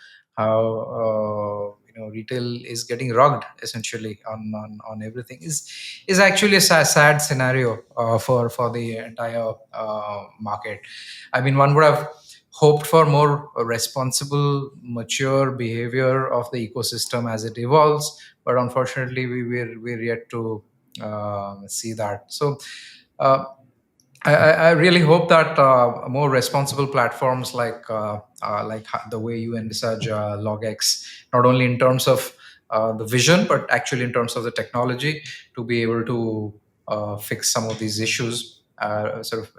retail is getting rugged essentially on everything is actually a sad scenario for the entire market. I mean, one would have hoped for more responsible, mature behavior of the ecosystem as it evolves, but unfortunately we're yet to see that. So uh, I really hope that more responsible platforms like the way you envisage LogX, not only in terms of the vision, but actually in terms of the technology to be able to fix some of these issues, sort of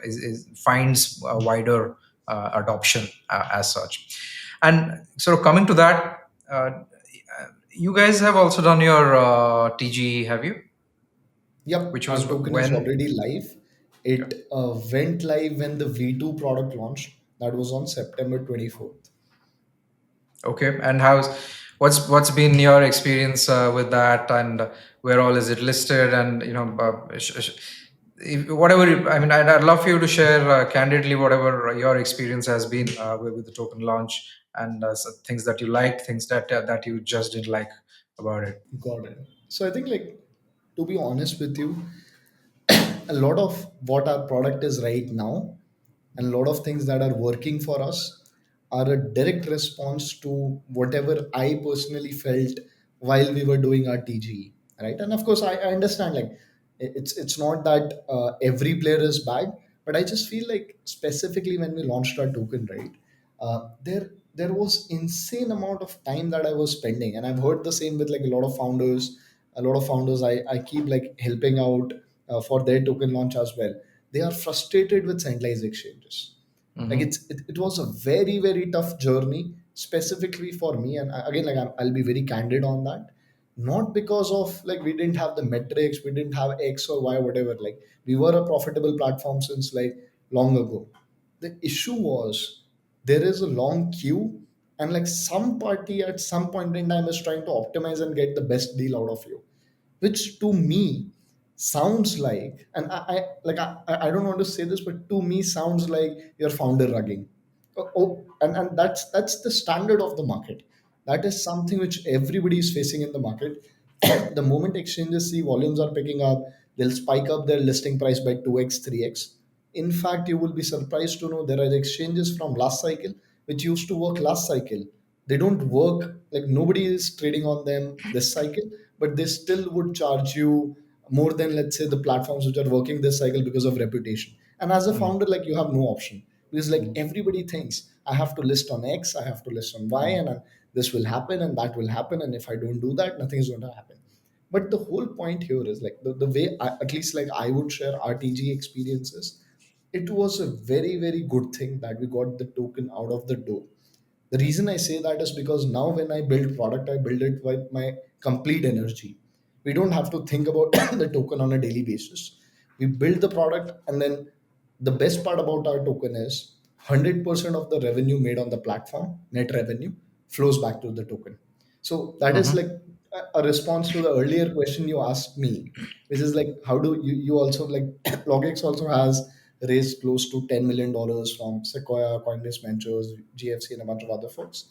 finds a wider adoption as such. And sort of coming to that, you guys have also done your TG, have you? Yep, Which was our token is when? already live. It went live when the V2 product launched. That was on September 24th. Okay, and what's been your experience with that, and where all is it listed, and whatever I mean, I'd love for you to share candidly whatever your experience has been with the token launch, and things that you liked, things that you just didn't like about it. Got it. So I think like, to be honest with you, a lot of what our product is right now and a lot of things that are working for us are a direct response to whatever I personally felt while we were doing our TGE, right? And of course, I understand like it's not that every player is bad, but I just feel like specifically when we launched our token, right? There was insane amount of time that I was spending, and I've heard the same with like a lot of founders. A lot of founders I keep like helping out for their token launch as well. They are frustrated with centralized exchanges. Like Mm-hmm. it was a very tough journey specifically for me, and again like I'll be very candid on that. Not because of like we didn't have the metrics, we didn't have X or Y, whatever. Like we were a profitable platform since like long ago. The issue was there is a long queue, and like some party at some point in time is trying to optimize and get the best deal out of you, which to me sounds like, and I don't want to say this, but to me sounds like your founder rugging. And that's the standard of the market. That is something which everybody is facing in the market. The moment exchanges see volumes are picking up, they'll spike up their listing price by 2x 3x. In fact, you will be surprised to know there are exchanges from last cycle which used to work last cycle. They don't work, like nobody is trading on them this cycle, but they still would charge you more than, let's say, the platforms which are working this cycle because of reputation. And as a founder, like you have no option, because like everybody thinks I have to list on X, I have to list on Y, and this will happen and that will happen, and if I don't do that, nothing is going to happen. But the whole point here is like the way at least like I would share RTG experiences. It was a very good thing that we got the token out of the door. The reason I say that is because now when I build product, I build it with my complete energy. We don't have to think about the token on a daily basis. We build the product, and then the best part about our token is 100% of the revenue made on the platform, net revenue, flows back to the token. So that is like Mm-hmm. a response to the earlier question you asked me, which is like, how do you also like LogX also has raised close to $10 million from Sequoia, Coinbase Ventures, GFC, and a bunch of other folks.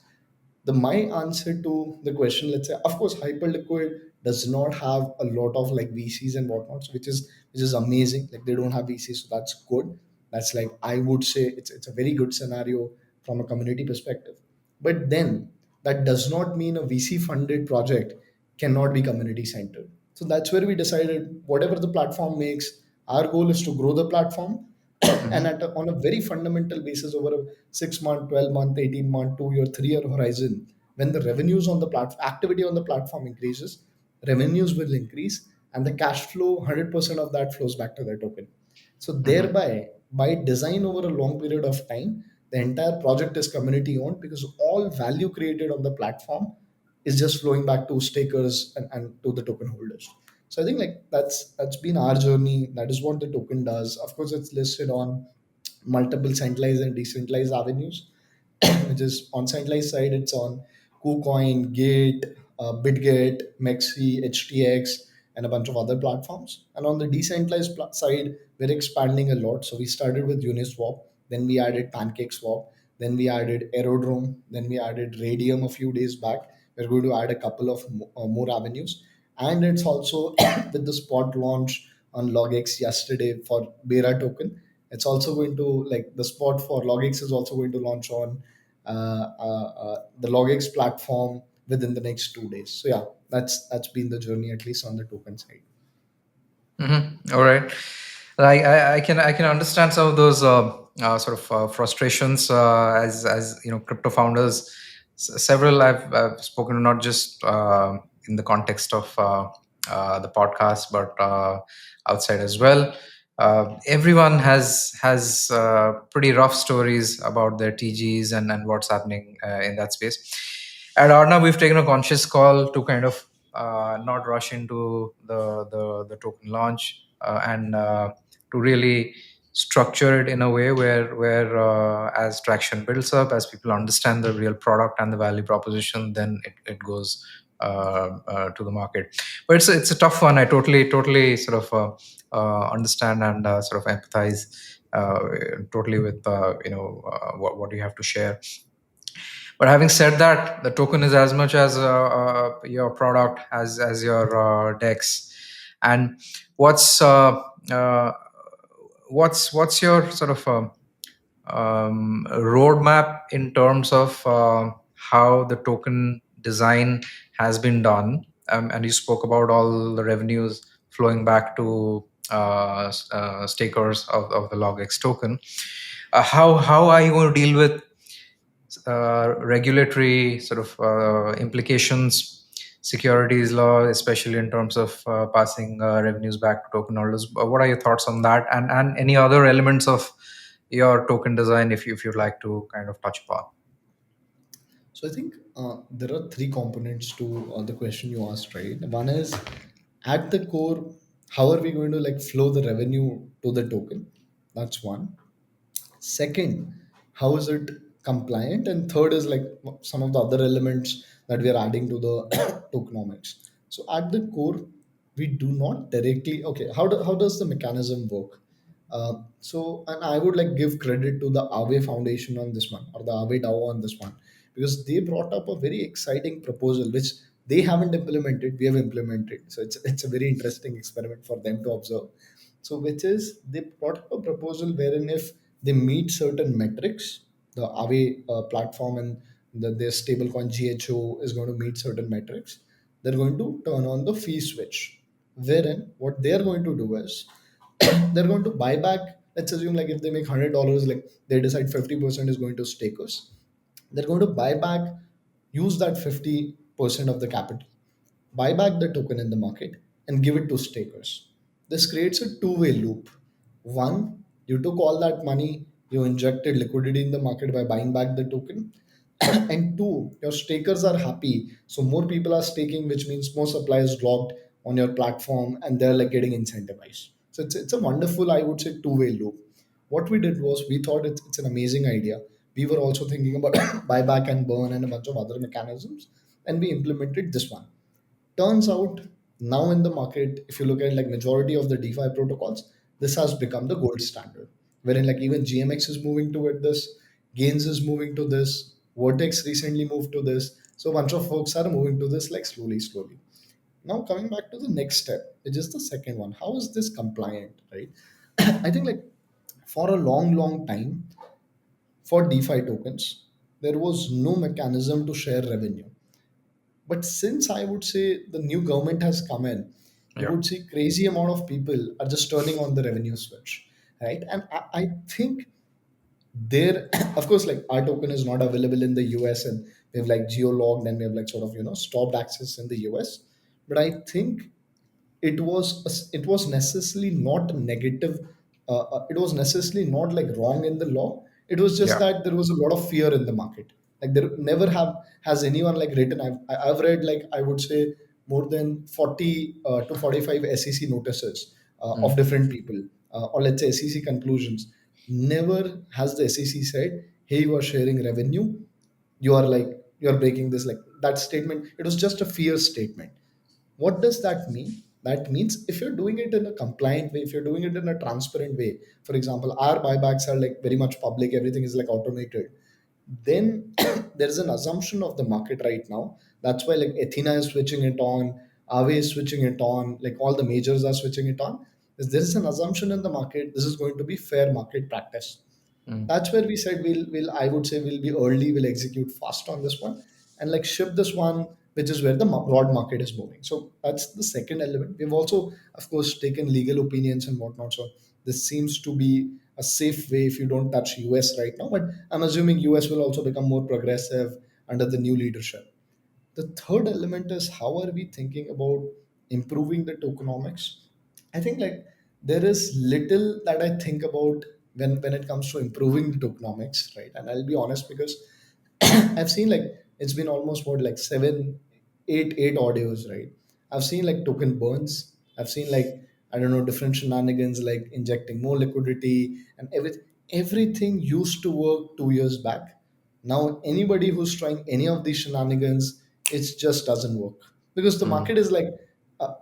The my answer to the question, let's say, of course, Hyperliquid does not have a lot of like VCs and whatnots, which is amazing. Like they don't have VCs, so that's good. That's like I would say it's a very good scenario from a community perspective. But then that does not mean a VC funded project cannot be community centered. So that's where we decided whatever the platform makes, our goal is to grow the platform and Mm-hmm. on a very fundamental basis over a 6 month, 12 month, 18 month, 2 year, 3 year horizon, when the revenues on the platform, activity on the platform increases, revenues will increase, and the cash flow, 100% of that flows back to the token. So Mm-hmm. thereby, by design over a long period of time, the entire project is community owned because all value created on the platform is just flowing back to stakers and to the token holders. So I think like that's been our journey. That is what the token does. Of course, it's listed on multiple centralized and decentralized avenues, which is on centralized side, it's on KuCoin, Gate, BitGet, Mexi, HTX, and a bunch of other platforms. And on the decentralized side, we're expanding a lot. So we started with Uniswap, then we added PancakeSwap, then we added Aerodrome, then we added Radium a few days back. We're going to add a couple of more avenues. And it's also with the spot launch on LogX yesterday for Bera token. It's also going to like the spot for LogX is also going to launch on the LogX platform within the next 2 days. So yeah, that's been the journey at least on the token side. Mm-hmm. All right. I can understand some of those sort of frustrations as you know, crypto founders. Several I've spoken to, not just in the context of the podcast, but outside as well. Everyone has pretty rough stories about their TGs and what's happening in that space. At Arna, we've taken a conscious call to kind of not rush into the token launch and to really structure it in a way where as traction builds up, as people understand the real product and the value proposition, then it goes to the market. But it's a tough one. I totally sort of understand and sort of empathize totally with what you have to share. But having said that, the token is as much as your product as your DEX. And what's uh, uh, what's your sort of roadmap in terms of how the token design has been done, and you spoke about all the revenues flowing back to stakers of the LogX token. How are you going to deal with regulatory sort of implications, securities law, especially in terms of passing revenues back to token holders? What are your thoughts on that, and any other elements of your token design, if you'd like to kind of touch upon? So I think there are three components to the question you asked, right? One is at the core, how are we going to like flow the revenue to the token? That's one. Second, how is it compliant? And third is like some of the other elements that we are adding to the tokenomics. So at the core, we do not directly, okay, how does the mechanism work? And I would like give credit to the Aave Foundation on this one, or the Aave DAO on this one, because they brought up a very exciting proposal which they haven't implemented, we have implemented. So it's a very interesting experiment for them to observe. So which is they brought up a proposal wherein if they meet certain metrics, the Aave platform and their stablecoin GHO is going to meet certain metrics, they're going to turn on the fee switch. Wherein what they're going to do is they're going to buy back. Let's assume like if they make $100, like they decide 50% is going to stakers. They're going to buy back, use that 50% of the capital, buy back the token in the market, and give it to stakers. This creates a two-way loop. One, you took all that money, you injected liquidity in the market by buying back the token. And two, your stakers are happy. So more people are staking, which means more supply is locked on your platform and they're like getting incentivized. So it's a wonderful, I would say, two-way loop. What we did was we thought it's an amazing idea. We were also thinking about buyback and burn and a bunch of other mechanisms, and we implemented this one. Turns out now in the market, if you look at like majority of the DeFi protocols, this has become the gold standard. Wherein like even GMX is moving toward this, Gains is moving to this, Vertex recently moved to this. So a bunch of folks are moving to this like slowly, slowly. Now coming back to the next step, which is the second one. How is this compliant, right? I think like for a long, long time, for DeFi tokens, there was no mechanism to share revenue. But since I would say the new government has come in, you Yeah. would see crazy amount of people are just turning on the revenue switch, right? And I think there, of course, like our token is not available in the US, and we have like geo-logged and we have like sort of stopped access in the US. But I think it was necessarily not negative. It was necessarily not like wrong in the law. It was just Yeah. that there was a lot of fear in the market. Like there never have has anyone like written. I've read like I would say more than 40 to 45 SEC notices of Mm. different people, or let's say SEC conclusions. Never has the SEC said, "Hey, you are sharing revenue. You are breaking this." Like that statement. It was just a fear statement. What does that mean? That means if you're doing it in a compliant way, if you're doing it in a transparent way, for example, our buybacks are like very much public, everything is like automated, then there's an assumption of the market right now. That's why like Athena is switching it on, Aave is switching it on, like all the majors are switching it on. Is there is an assumption in the market this is going to be fair market practice. Mm. That's where we said we'll I would say we'll be early, we'll execute fast on this one and like ship this one, which is where the broad market is moving. So that's the second element. We've also of course taken legal opinions and whatnot. So this seems to be a safe way if you don't touch US right now, but I'm assuming US will also become more progressive under the new leadership. The third element is how are we thinking about improving the tokenomics? I think like there is little that I think about when it comes to improving the tokenomics, right? And I'll be honest because I've seen like it's been almost what like seven, eight audios, right? I've seen like token burns. I've seen like I don't know different shenanigans like injecting more liquidity and everything used to work 2 years back. Now anybody who's trying any of these shenanigans, it just doesn't work because the Mm. market is like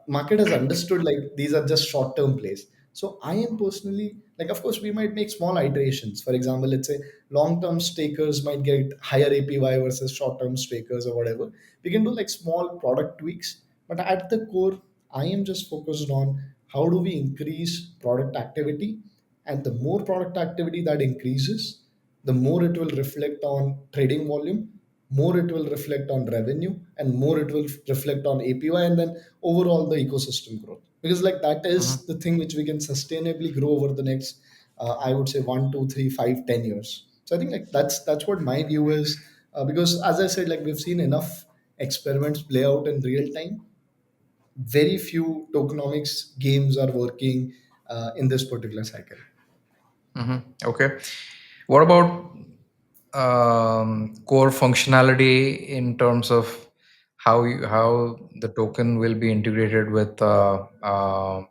market has understood like these are just short term plays. So I am personally like, of course, we might make small iterations. For example, let's say long term stakers might get higher APY versus short term stakers or whatever. We can do like small product tweaks, but at the core, I am just focused on how do we increase product activity, and the more product activity that increases, the more it will reflect on trading volume, more it will reflect on revenue, and more it will reflect on APY, and then overall the ecosystem growth. Because like that is Hmm. the thing which we can sustainably grow over the next, I would say 1, 2, 3, 5, 10 years. So I think like that's what my view is. Because as I said, like we've seen enough experiments play out in real time. Very few tokenomics games are working in this particular cycle. Hmm. Okay. What about core functionality in terms of how the token will be integrated with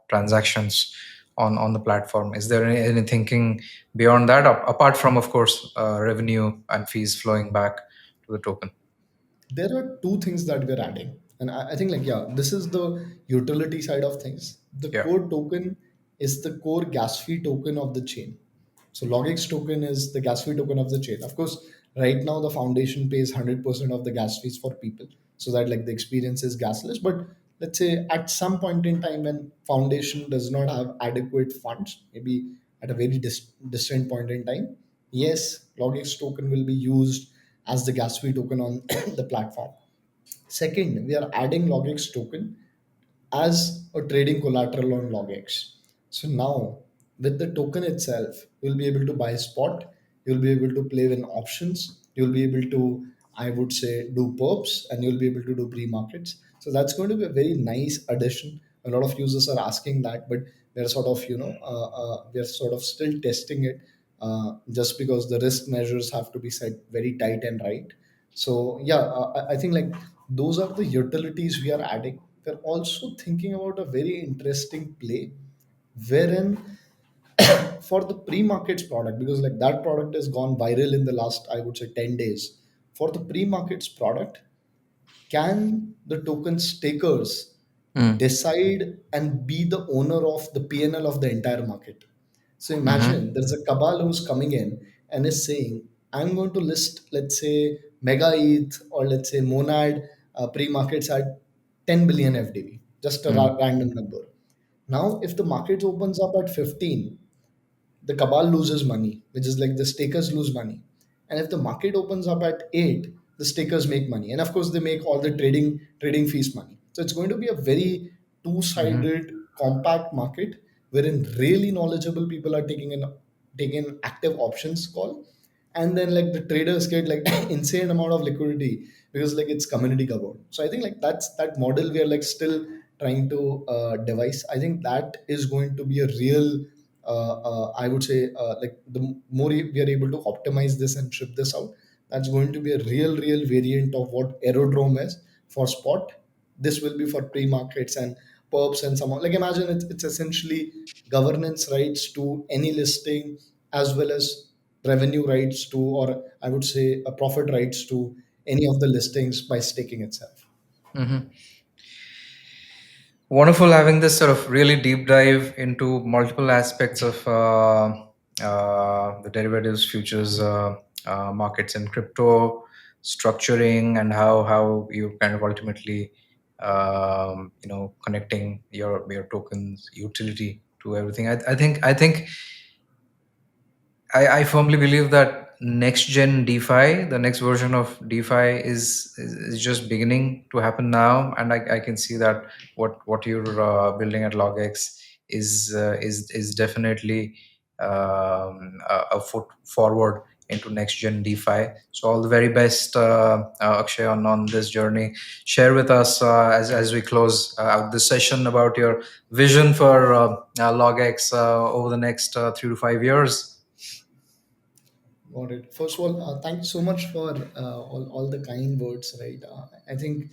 transactions on the platform? Is there any thinking beyond that, apart from, of course, revenue and fees flowing back to the token? There are two things that we're adding, and I think like yeah, this is the utility side of things. The Yeah. core token is the core gas fee token of the chain. So LogX token is the gas fee token of the chain. Of course, right now the foundation pays 100% of the gas fees for people, so that like the experience is gasless. But let's say at some point in time when foundation does not have adequate funds, maybe at a very distant point in time, yes, LogX token will be used as the gas fee token on the platform. Second, we are adding LogX token as a trading collateral on LogX. So now, with the token itself, you'll be able to buy spot, you'll be able to play in options, you'll be able to, I would say, do perps, and you'll be able to do pre markets. So that's going to be a very nice addition. A lot of users are asking that, but we're sort of, we're sort of still testing it, just because the risk measures have to be set very tight and right. So yeah, I think like those are the utilities we are adding. We're also thinking about a very interesting play wherein for the pre-markets product, because like that product has gone viral in the last, I would say, 10 days. For the pre-markets product, can the token stakers Mm. decide and be the owner of the PNL of the entire market? So imagine Mm-hmm. there's a cabal who's coming in and is saying, I'm going to list, let's say, Mega ETH or let's say Monad pre-markets at 10 billion FDV, just a Mm. random number. Now, if the market opens up at 15, the cabal loses money, which is like the stakers lose money. And if the market opens up at 8, the stakers make money. And of course, they make all the trading fees money. So it's going to be a very Mm-hmm. two-sided compact market wherein really knowledgeable people are taking an active options call, and then like the traders get like insane amount of liquidity because like it's community governed. So I think like that's that model we are like still trying to devise. I think that is going to be a real, I would say, like the more we are able to optimize this and ship this out, that's going to be a real variant of what aerodrome is for spot. This will be for pre-markets and perps and some like imagine it's essentially governance rights to any listing, as well as revenue rights to, or I would say a profit rights to any of the listings by staking itself. Mm-hmm. Wonderful having this sort of really deep dive into multiple aspects of the derivatives, futures, markets, and crypto structuring, and how you kind of ultimately, connecting your tokens utility to everything. I think I firmly believe that next gen DeFi, the next version of DeFi, is just beginning to happen now, and I can see that what you're building at LogX is definitely a foot forward into next gen DeFi. So all the very best, Akshay, on this journey. Share with us as we close out this session about your vision for LogX over the next 3 to 5 years. Got it. First of all, thank you so much for all the kind words, right? I think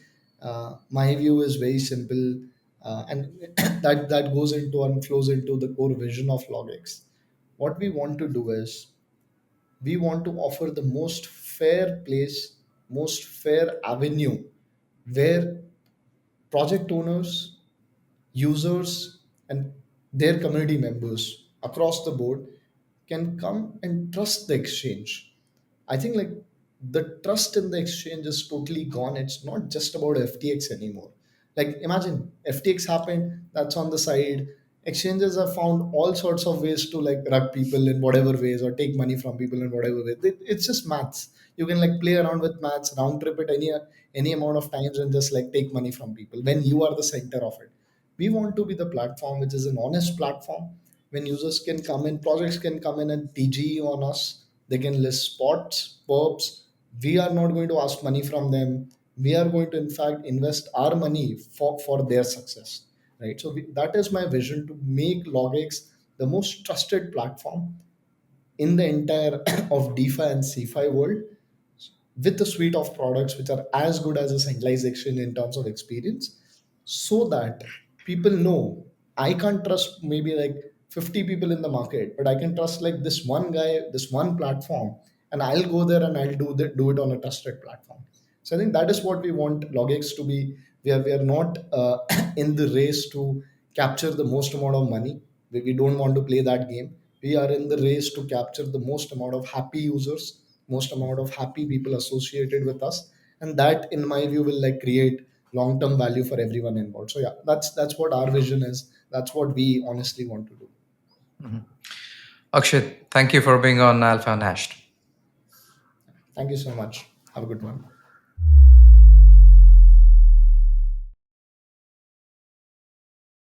my view is very simple, and that goes into and flows into the core vision of LogX. What we want to do is we want to offer the most fair place, most fair avenue where project owners, users, and their community members across the board can come and trust the exchange. I think like the trust in the exchange is totally gone. It's not just about FTX anymore. Like imagine FTX happened, that's on the side. exchanges have found all sorts of ways to like rug people in whatever ways or take money from people in whatever way. It's just maths. You can like play around with maths, round trip it any amount of times and just like take money from people when you are the center of it. We want to be the platform which is an honest platform. When users can come in, projects can come in and TG on us. They can list spots, perps. We are not going to ask money from them. We are going to in fact invest our money for their success, right? So that is my vision, to make LogX the most trusted platform in the entire of DeFi and CeFi world, with a suite of products which are as good as a centralization in terms of experience, so that people know I can't trust maybe like 50 people in the market, but I can trust like this one guy, this one platform, and I'll go there and I'll do it on a trusted platform. So I think that is what we want LogX to be. We are not in the race to capture the most amount of money. We don't want to play that game. We are in the race to capture the most amount of happy users, most amount of happy people associated with us, and that in my view will like create long term value for everyone involved. So yeah, that's what our vision is. That's what we honestly want to do. Akshit, thank you for being on Alpha and Hashed. Thank you so much. Have a good one.